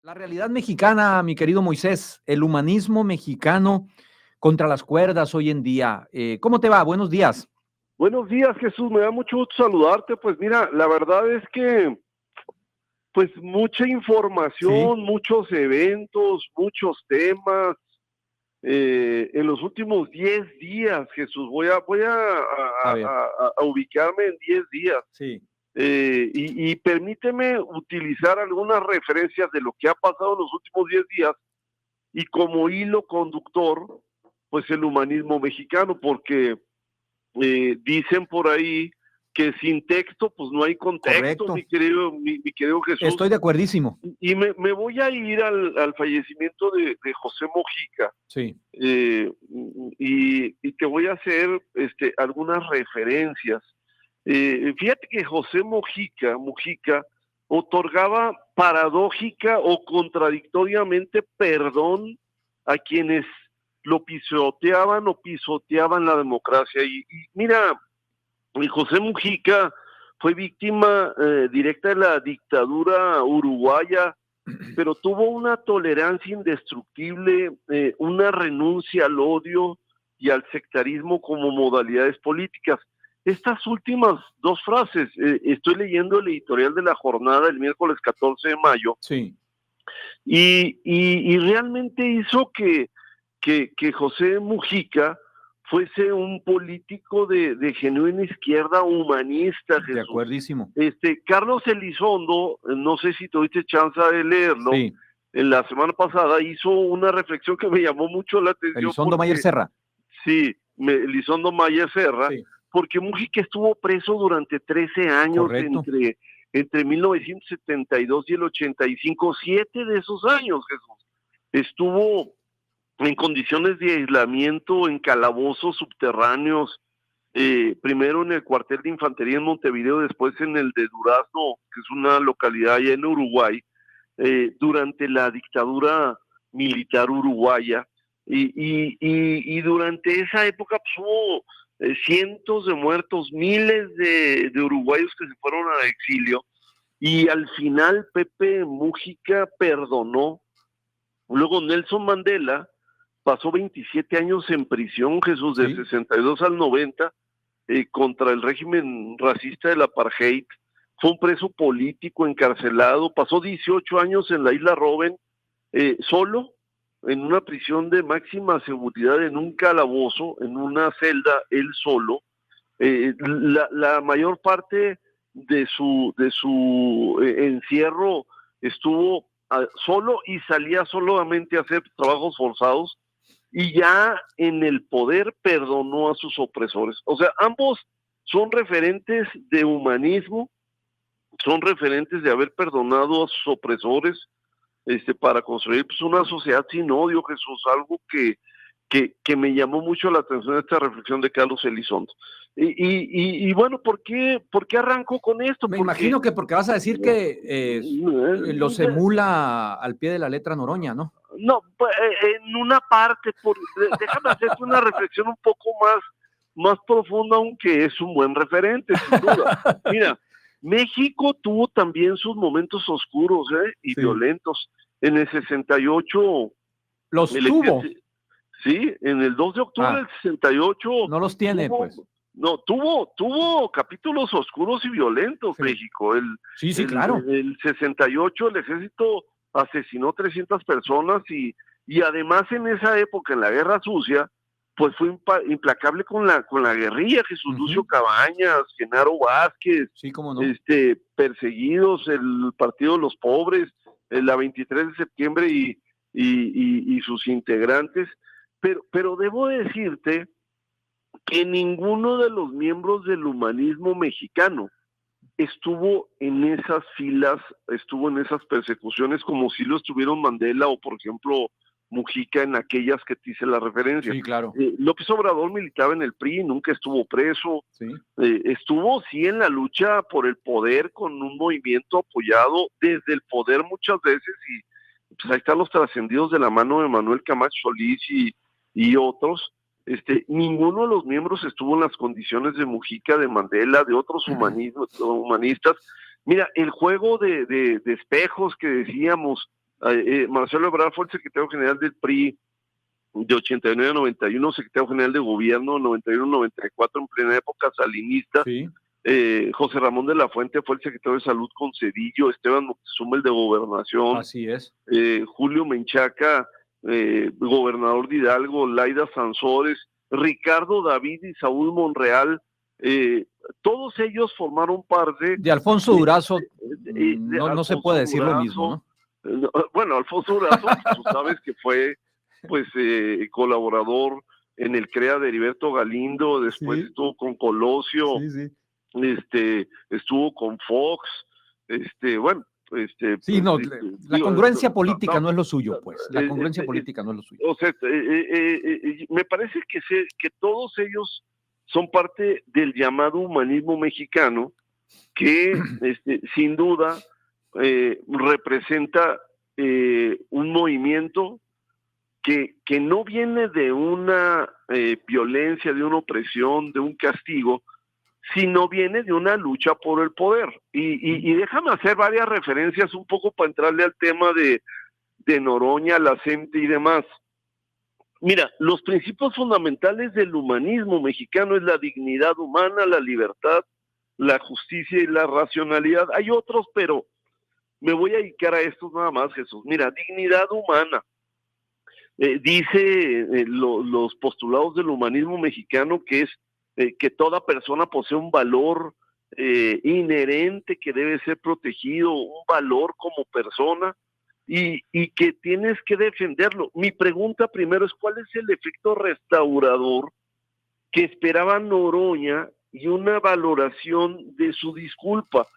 La realidad mexicana, mi querido Moisés, el humanismo mexicano contra las cuerdas hoy en día. ¿Cómo te va? Buenos días. Buenos días, Jesús, me da mucho gusto saludarte. Pues mira, la verdad es que pues mucha Sí, información, muchos eventos, muchos temas. En los últimos 10 días, Jesús, a ver, a ubicarme en 10 días. sí, Y permíteme utilizar algunas referencias de lo que ha pasado en los últimos 10 días y como hilo conductor, pues el humanismo mexicano, porque dicen por ahí que sin texto pues no hay contexto, correcto. mi querido Jesús. Estoy de acuerdísimo. Y me voy a ir al fallecimiento de José Mojica, Sí, y te voy a hacer algunas referencias. Fíjate que José Mujica otorgaba paradójica o contradictoriamente perdón a quienes lo pisoteaban o pisoteaban la democracia. Y mira, José Mujica fue víctima directa de la dictadura uruguaya, pero tuvo una tolerancia indestructible, una renuncia al odio y al sectarismo como modalidades políticas. Estas últimas dos frases, estoy leyendo el editorial de La Jornada el miércoles 14 de mayo, sí, y realmente hizo que José Mujica fuese un político de genuina izquierda humanista, de Jesús. acuerdísimo. Carlos Elizondo, no sé si tuviste chance de leerlo, Sí, en la semana pasada hizo una reflexión que me llamó mucho la atención Elizondo Mayer porque, Serra. sí, Elizondo Mayer Serra, Sí, porque Mujica estuvo preso durante 13 años correcto. entre 1972 y el 85, 7 de esos años, Jesús. Estuvo en condiciones de aislamiento, en calabozos subterráneos, primero en el cuartel de infantería en Montevideo, después en el de Durazno, que es una localidad allá en Uruguay, durante la dictadura militar uruguaya. Y durante esa época pues, hubo cientos de muertos, miles de uruguayos que se fueron al exilio. Y al final Pepe Mujica perdonó. Luego Nelson Mandela pasó 27 años en prisión, Jesús, de Sí, 62 al 90, contra el régimen racista del apartheid. Fue un preso político encarcelado, pasó 18 años en la isla Robben, solo, en una prisión de máxima seguridad, en un calabozo, en una celda, él solo. La mayor parte de su encierro estuvo solo y salía solamente a hacer trabajos forzados, y ya en el poder perdonó a sus opresores. O sea, ambos son referentes de humanismo, son referentes de haber perdonado a sus opresores, para construir pues, una sociedad sin odio, Jesús, algo que me llamó mucho la atención esta reflexión de Carlos Elizondo. Y bueno, ¿por qué arranco con esto? me Porque imagino que porque vas a decir que los emula al pie de la letra Noroña, ¿no? no, en una parte, déjame hacerte una reflexión un poco más profunda, aunque es un buen referente, sin duda. Mira, México tuvo también sus momentos oscuros y Sí, violentos. En el 68, los el tuvo. ejército, sí, en el 2 de octubre Ah, del 68 no los tiene, tuvo, pues. no, tuvo capítulos oscuros y violentos Sí, México. sí, sí, claro. El 68 el ejército asesinó 300 personas y además en esa época, en la Guerra Sucia, pues fue implacable con la guerrilla, Jesús Lucio Ujú. Cabañas, Genaro Vázquez, Sí, cómo no. perseguidos, el Partido de los Pobres, la 23 de septiembre y sus integrantes, pero debo decirte que ninguno de los miembros del humanismo mexicano estuvo en esas filas, estuvo en esas persecuciones como si lo estuvieron Mandela o, por ejemplo, Mujica en aquellas que te hice la referencia. Sí, claro. López Obrador militaba en el PRI, nunca estuvo preso, Sí. estuvo sí en la lucha por el poder con un movimiento apoyado desde el poder muchas veces y pues ahí están los trascendidos de la mano de Manuel Camacho Solís y otros. Ninguno de los miembros estuvo en las condiciones de Mujica, de Mandela, de otros humanistas. Mira, el juego de espejos que decíamos, Marcelo Ebrard fue el secretario general del PRI de 89 a 91, secretario general de gobierno 91-94 en plena época salinista. Sí. José Ramón de la Fuente fue el secretario de salud con Cedillo, Esteban Moctezuma el de gobernación. Así es. Julio Menchaca, gobernador de Hidalgo, Laida Sansores, Ricardo David y Saúl Monreal, todos ellos formaron parte de Alfonso Durazo. no se puede decir Durazo, lo mismo, ¿no? Bueno, Alfonso Durazo, tú sabes que fue pues colaborador en el CREA de Heriberto Galindo, después sí. Estuvo con Colosio, sí. Estuvo con Fox, bueno, sí, no, la congruencia política no es lo suyo, pues. La congruencia política no es lo suyo. O sea, me parece que todos ellos son parte del llamado humanismo mexicano, que sin duda representa un movimiento que no viene de una violencia, de una opresión, de un castigo, sino viene de una lucha por el poder. Y déjame hacer varias referencias un poco para entrarle al tema de Noroña, la CENTE y demás. Mira, los principios fundamentales del humanismo mexicano es la dignidad humana, la libertad, la justicia y la racionalidad. Hay otros, pero me voy a dedicar a estos nada más, Jesús. Mira, dignidad humana. Dice los postulados del humanismo mexicano que es que toda persona posee un valor inherente que debe ser protegido, un valor como persona y que tienes que defenderlo. Mi pregunta primero es ¿cuál es el efecto restaurador que esperaba Noroña y una valoración de su disculpa?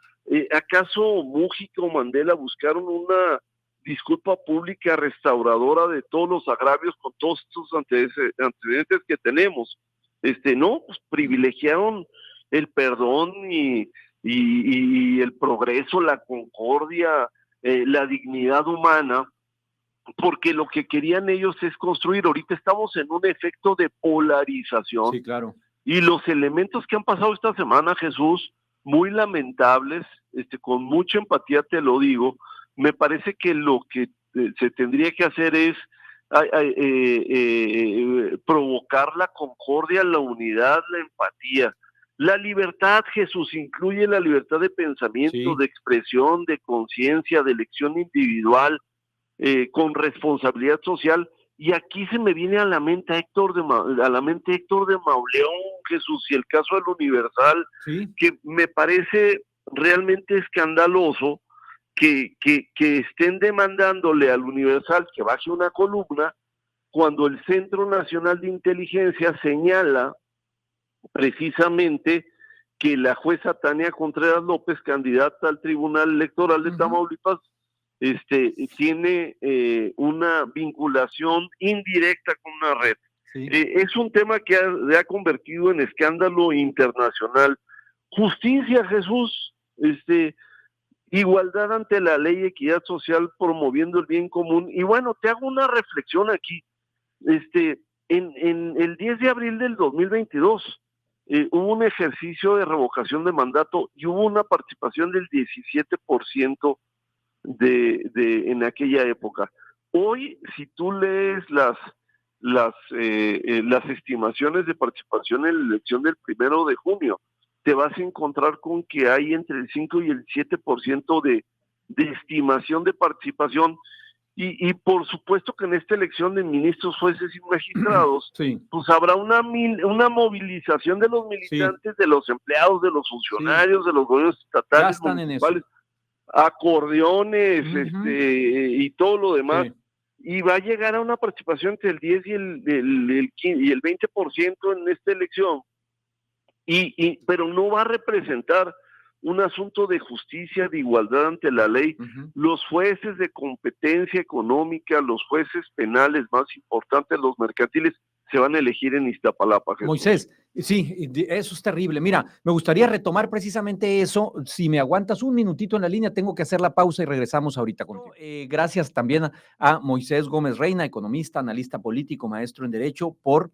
¿Acaso Mújica o Mandela buscaron una disculpa pública restauradora de todos los agravios con todos estos antecedentes que tenemos? No, pues privilegiaron el perdón y el progreso, la concordia, la dignidad humana, porque lo que querían ellos es construir. Ahorita estamos en un efecto de polarización. Sí, claro. Y los elementos que han pasado esta semana, Jesús, muy lamentables, con mucha empatía te lo digo, me parece que lo que se tendría que hacer es provocar la concordia, la unidad, la empatía. La libertad, Jesús, incluye la libertad de pensamiento, sí, de expresión, de conciencia, de elección individual, con responsabilidad social. Y aquí se me viene a la mente Héctor de Mauleón, Jesús, y el caso del Universal, sí, que me parece realmente escandaloso que estén demandándole al Universal que baje una columna cuando el Centro Nacional de Inteligencia señala precisamente que la jueza Tania Contreras López, candidata al Tribunal Electoral de Tamaulipas, tiene una vinculación indirecta con una red. Sí. Es un tema que se ha convertido en escándalo internacional. Justicia, Jesús, igualdad ante la ley, equidad social, promoviendo el bien común. Y bueno, te hago una reflexión aquí. En el 10 de abril del 2022 hubo un ejercicio de revocación de mandato y hubo una participación del 17% en aquella época. Hoy, si tú lees las estimaciones de participación en la elección del 1 de junio, te vas a encontrar con que hay entre el 5 y el 7% de estimación de participación. Y por supuesto que en esta elección de ministros, jueces y magistrados, sí, pues habrá una movilización de los militantes, sí, de los empleados, de los funcionarios, sí, de los gobiernos estatales, municipales, acordeones, y todo lo demás, sí, y va a llegar a una participación entre el 10 y el 20% en esta elección, pero no va a representar un asunto de justicia, de igualdad ante la ley. Los jueces de competencia económica, los jueces penales más importantes, los mercantiles, se van a elegir en Iztapalapa, Jesús. Moisés, sí, eso es terrible. Mira, me gustaría retomar precisamente eso. Si me aguantas un minutito en la línea, tengo que hacer la pausa y regresamos ahorita contigo. Gracias también a Moisés Gómez Reina, economista, analista político, maestro en Derecho, por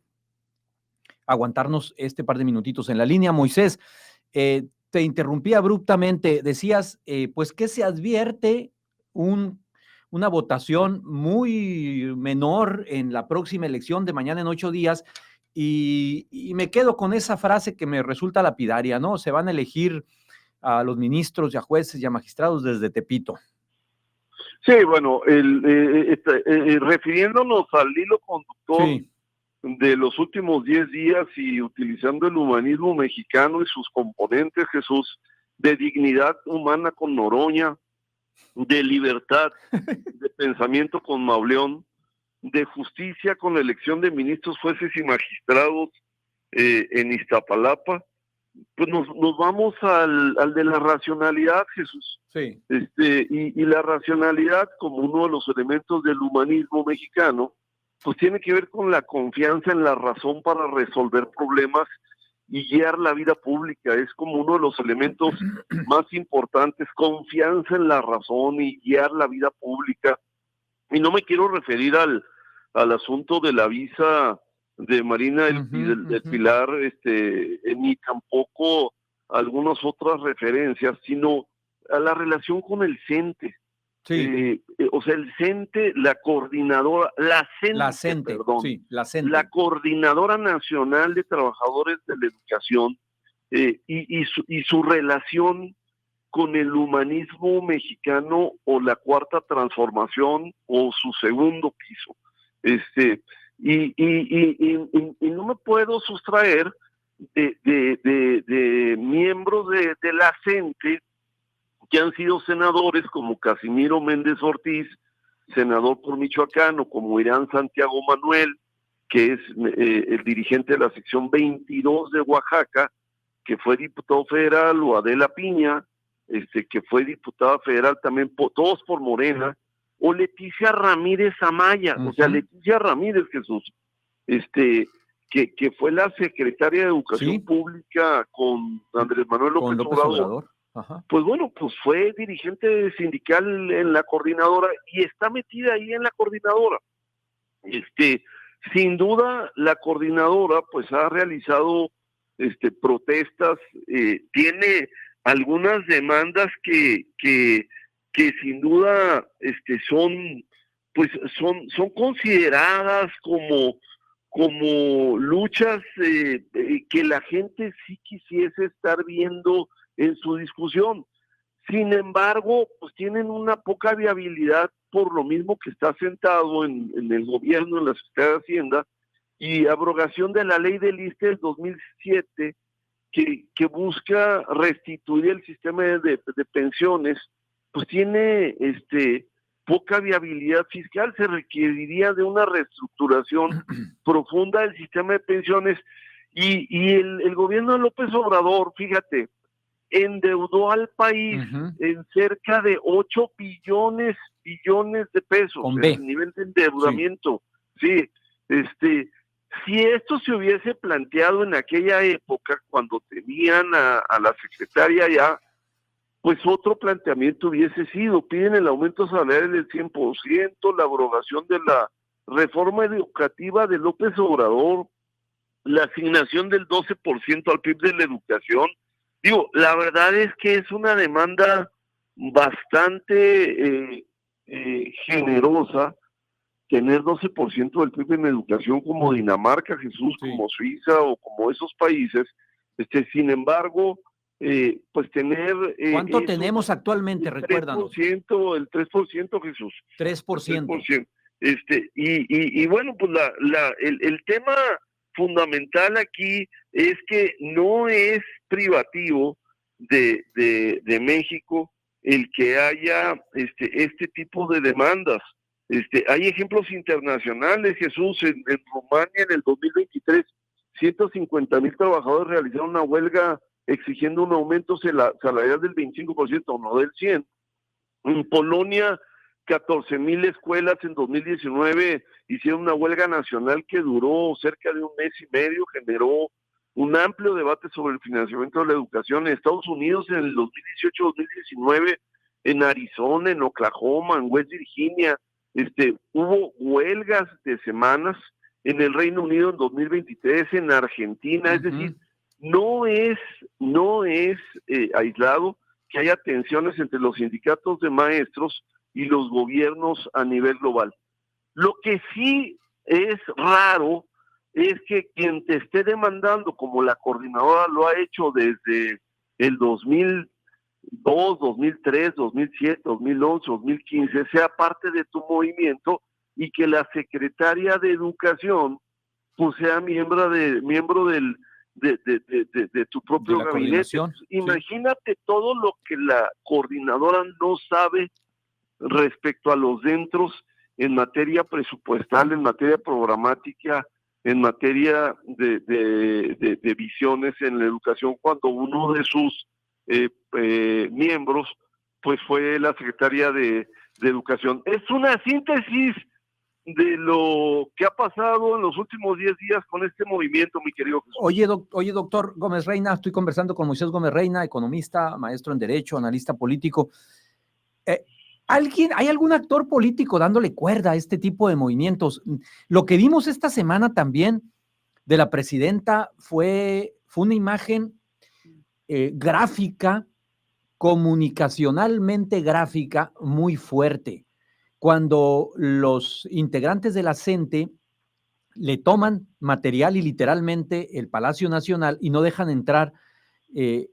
aguantarnos este par de minutitos en la línea. Moisés, te interrumpí abruptamente. Decías, pues, ¿qué se advierte un una votación muy menor en la próxima elección de mañana en 8 días. Y me quedo con esa frase que me resulta lapidaria, ¿no? Se van a elegir a los ministros y a jueces y a magistrados desde Tepito. Sí, bueno, refiriéndonos al hilo conductor Sí. de los últimos 10 días y utilizando el humanismo mexicano y sus componentes, Jesús, de dignidad humana con Noroña, de libertad de pensamiento con Mauleón, de justicia con la elección de ministros, jueces y magistrados en Iztapalapa, pues nos vamos al de la racionalidad, Jesús. Sí. Y la racionalidad, como uno de los elementos del humanismo mexicano, pues tiene que ver con la confianza en la razón para resolver problemas y guiar la vida pública. Es como uno de los elementos más importantes, confianza en la razón y guiar la vida pública. Y no me quiero referir al asunto de la visa de Marina del Pilar, ni tampoco algunas otras referencias, sino a la relación con el CENTE. Sí. O sea, el CENTE, la coordinadora, la CENTE, la Coordinadora Nacional de Trabajadores de la Educación, y su relación con el humanismo mexicano o la cuarta transformación o su segundo piso. Y no me puedo sustraer de miembros de la CENTE que han sido senadores como Casimiro Méndez Ortiz, senador por Michoacán, o como Irán Santiago Manuel, que es el dirigente de la sección 22 de Oaxaca, que fue diputado federal, o Adela Piña, que fue diputada federal también, todos por Morena, o Leticia Ramírez Amaya, o sea, Leticia Ramírez, Jesús, que fue la secretaria de Educación Pública con Andrés Manuel López Obrador. Ajá. Pues bueno, pues fue dirigente sindical en la coordinadora y está metida ahí en la coordinadora. Sin duda, la coordinadora pues ha realizado protestas, tiene algunas demandas que sin duda son consideradas como luchas que la gente sí quisiese estar viendo en su discusión. Sin embargo, pues tienen una poca viabilidad por lo mismo que está sentado en el gobierno, en la Secretaría de Hacienda, y abrogación de la ley del ISSSTE del 2007, que busca restituir el sistema de pensiones, pues tiene poca viabilidad fiscal. Se requeriría de una reestructuración profunda del sistema de pensiones, y el gobierno de López Obrador, fíjate, endeudó al país en cerca de 8 billones de pesos, el nivel de endeudamiento. Sí. Si esto se hubiese planteado en aquella época, cuando tenían a la secretaria ya, pues otro planteamiento hubiese sido: piden el aumento salarial del 100%, la abrogación de la reforma educativa de López Obrador, la asignación del 12% al PIB de la educación. Digo, la verdad es que es una demanda bastante generosa, tener 12% del PIB en educación como Dinamarca, Jesús, como Suiza o como esos países. Sin embargo, pues tener... ¿Cuánto tenemos actualmente? Recuérdanos. El 3%, Jesús. 3%. Y bueno, pues el tema fundamental aquí es que no es privativo de México el que haya este tipo de demandas. Hay ejemplos internacionales, Jesús. En Rumania, en el 2023, 150,000 trabajadores realizaron una huelga exigiendo un aumento salarial del 25%, no del 100%. En Polonia, 14,000 escuelas en 2019 hicieron una huelga nacional que duró cerca de un mes y medio, generó un amplio debate sobre el financiamiento de la educación. En Estados Unidos, en el 2018-2019, en Arizona, en Oklahoma, en West Virginia, hubo huelgas de semanas. En el Reino Unido en 2023, en Argentina. Es decir, no es aislado que haya tensiones entre los sindicatos de maestros y los gobiernos a nivel global. Lo que sí es raro es que quien te esté demandando, como la coordinadora lo ha hecho desde el 2002, 2003, 2007, 2011, 2015, sea parte de tu movimiento y que la secretaria de Educación pues sea miembro de tu propio la gabinete. coordinación. Imagínate todo lo que la coordinadora no sabe respecto a los centros en materia presupuestal, en materia programática, en materia de visiones en la educación, cuando uno de sus miembros pues fue la secretaria de Educación. Es una síntesis de lo que ha pasado en los últimos 10 días con este movimiento, mi querido Jesús. Oye, doctor Gómez Reina, estoy conversando con Moisés Gómez Reina, economista, maestro en Derecho, analista político. ¿Hay algún actor político dándole cuerda a este tipo de movimientos? Lo que vimos esta semana también de la presidenta fue una imagen gráfica, comunicacionalmente gráfica, muy fuerte. Cuando los integrantes de la CENTE le toman material y literalmente el Palacio Nacional y no dejan entrar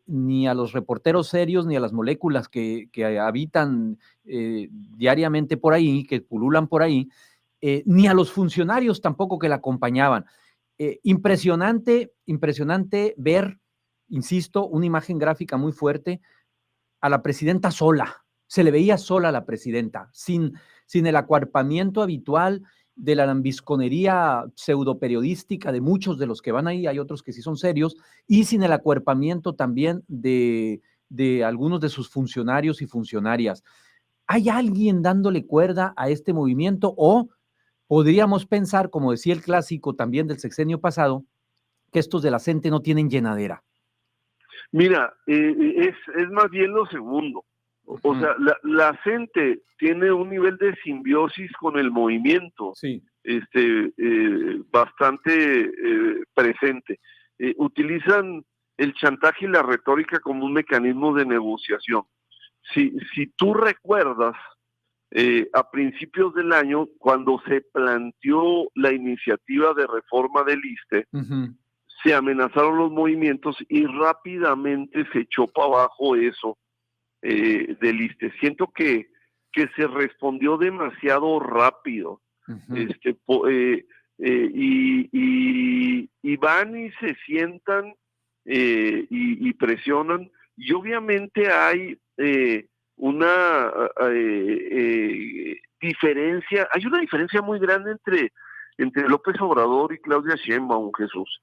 ni a los reporteros serios ni a las moléculas que habitan diariamente por ahí, que pululan por ahí, ni a los funcionarios tampoco que la acompañaban. Impresionante ver, insisto, una imagen gráfica muy fuerte a la presidenta sola. Se le veía sola a la presidenta, sin el acuerpamiento habitual de la lambisconería pseudoperiodística de muchos de los que van ahí, hay otros que sí son serios, y sin el acuerpamiento también de algunos de sus funcionarios y funcionarias. ¿Hay alguien dándole cuerda a este movimiento o podríamos pensar, como decía el clásico también del sexenio pasado, que estos de la CENTE no tienen llenadera? Mira, es más bien lo segundo. O sea, la CENTE tiene un nivel de simbiosis con el movimiento, sí, bastante presente. Utilizan el chantaje y la retórica como un mecanismo de negociación. Si tú recuerdas, a principios del año, cuando se planteó la iniciativa de reforma del ISSSTE, se amenazaron los movimientos y rápidamente se echó para abajo eso del ISSSTE. Siento que se respondió demasiado rápido. Y van y se sientan y presionan, y obviamente hay una diferencia, hay una diferencia muy grande entre López Obrador y Claudia Sheinbaum, Jesús.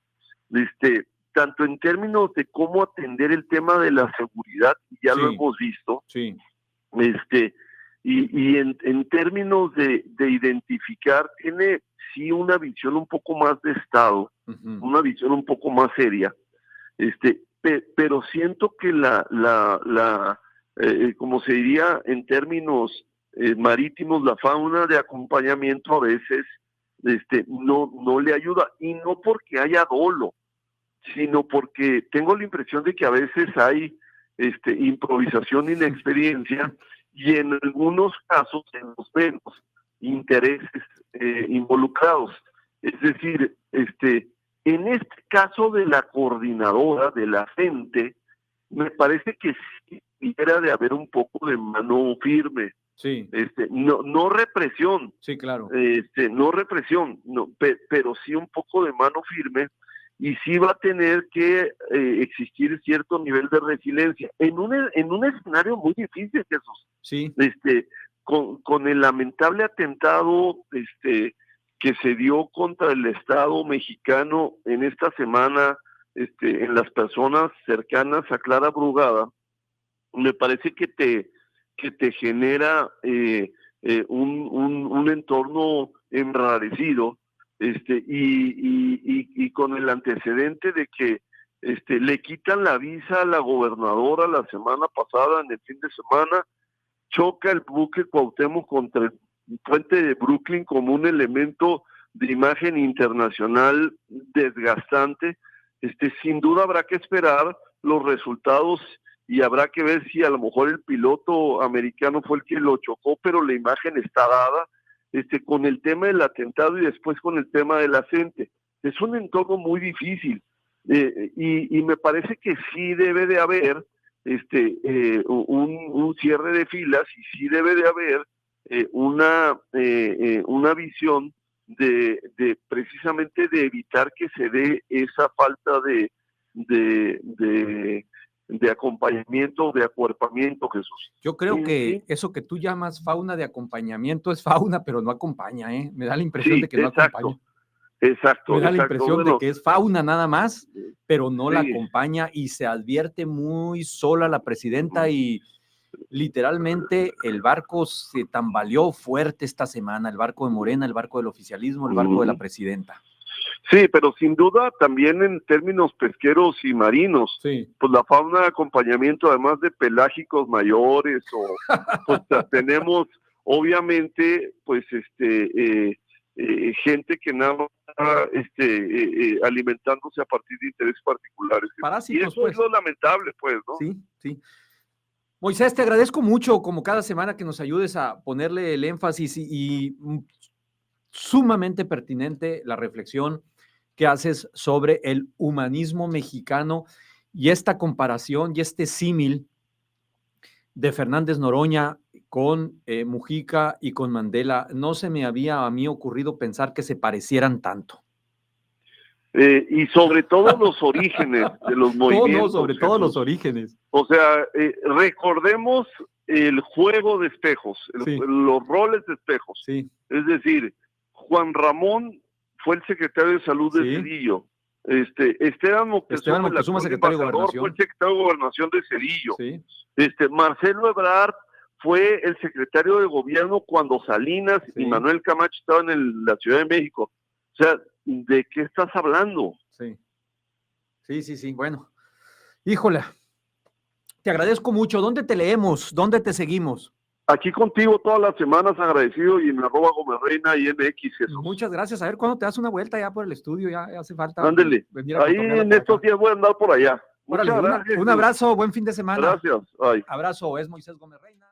Tanto en términos de cómo atender el tema de la seguridad, ya lo hemos visto, y en términos de identificar, tiene sí una visión un poco más de Estado, una visión un poco más seria, pero siento que como se diría en términos marítimos, la fauna de acompañamiento a veces no le ayuda, y no porque haya dolo, sino porque tengo la impresión de que a veces hay improvisación, inexperiencia, y en algunos casos en los menos intereses involucrados. Es decir, en este caso de la coordinadora, de la CENTE, me parece que sí debiera de haber un poco de mano firme. Sí. No represión. Sí, claro. No represión, pero sí un poco de mano firme, y sí va a tener que existir cierto nivel de resiliencia en un escenario muy difícil, Jesús. Sí. Con el lamentable atentado que se dio contra el Estado mexicano en esta semana, en las personas cercanas a Clara Brugada, me parece que te genera un entorno enrarecido, y con el antecedente de que le quitan la visa a la gobernadora la semana pasada, en el fin de semana, choca el buque Cuauhtémoc contra el puente de Brooklyn como un elemento de imagen internacional desgastante. Sin duda habrá que esperar los resultados y habrá que ver si a lo mejor el piloto americano fue el que lo chocó, pero la imagen está dada, con el tema del atentado y después con el tema del accidente. Es un entorno muy difícil, y me parece que sí debe de haber un cierre de filas, y sí debe de haber una visión de precisamente de evitar que se dé esa falta de acompañamiento, de acuerpamiento, Jesús. Yo creo que eso que tú llamas fauna de acompañamiento es fauna, pero no acompaña, ¿eh? Me da la impresión de que no acompaña. Exacto. Me da la impresión de que es fauna nada más, pero no la acompaña, y se advierte muy sola la presidenta, y literalmente el barco se tambaleó fuerte esta semana, el barco de Morena, el barco del oficialismo, el barco de la presidenta. Sí, pero sin duda también en términos pesqueros y marinos, sí, pues la fauna de acompañamiento, además de pelágicos mayores, pues tenemos obviamente pues gente que nada más está alimentándose a partir de intereses particulares. Parásitos, y eso pues es lo lamentable, pues, ¿no? Sí. Moisés, te agradezco mucho, como cada semana, que nos ayudes a ponerle el énfasis, y sumamente pertinente la reflexión que haces sobre el humanismo mexicano y esta comparación y este símil de Fernández Noroña con Mujica y con Mandela. No se me había a mí ocurrido pensar que se parecieran tanto. Y sobre todo los orígenes de los movimientos. Sobre todo los orígenes. O sea, recordemos el juego de espejos, los roles de espejos. Sí. Es decir, Juan Ramón fue el secretario de Salud de Cedillo. Esteban Moctezuma, secretario de Gobernación, fue el secretario de Gobernación de Cedillo. Sí. Marcelo Ebrard fue el secretario de Gobierno cuando Salinas y Manuel Camacho estaban en la Ciudad de México. O sea, ¿de qué estás hablando? Sí. Bueno, híjole, te agradezco mucho. ¿Dónde te leemos? ¿Dónde te seguimos? Aquí contigo todas las semanas, agradecido, y en @GomesReina y en X. Jesús. Muchas gracias. A ver cuándo te das una vuelta ya por el estudio, ya hace falta. Ándele. Ahí en estos días voy a andar por allá. Órale, un abrazo, buen fin de semana. Gracias. Ay. Abrazo, es Moisés Gómez Reina.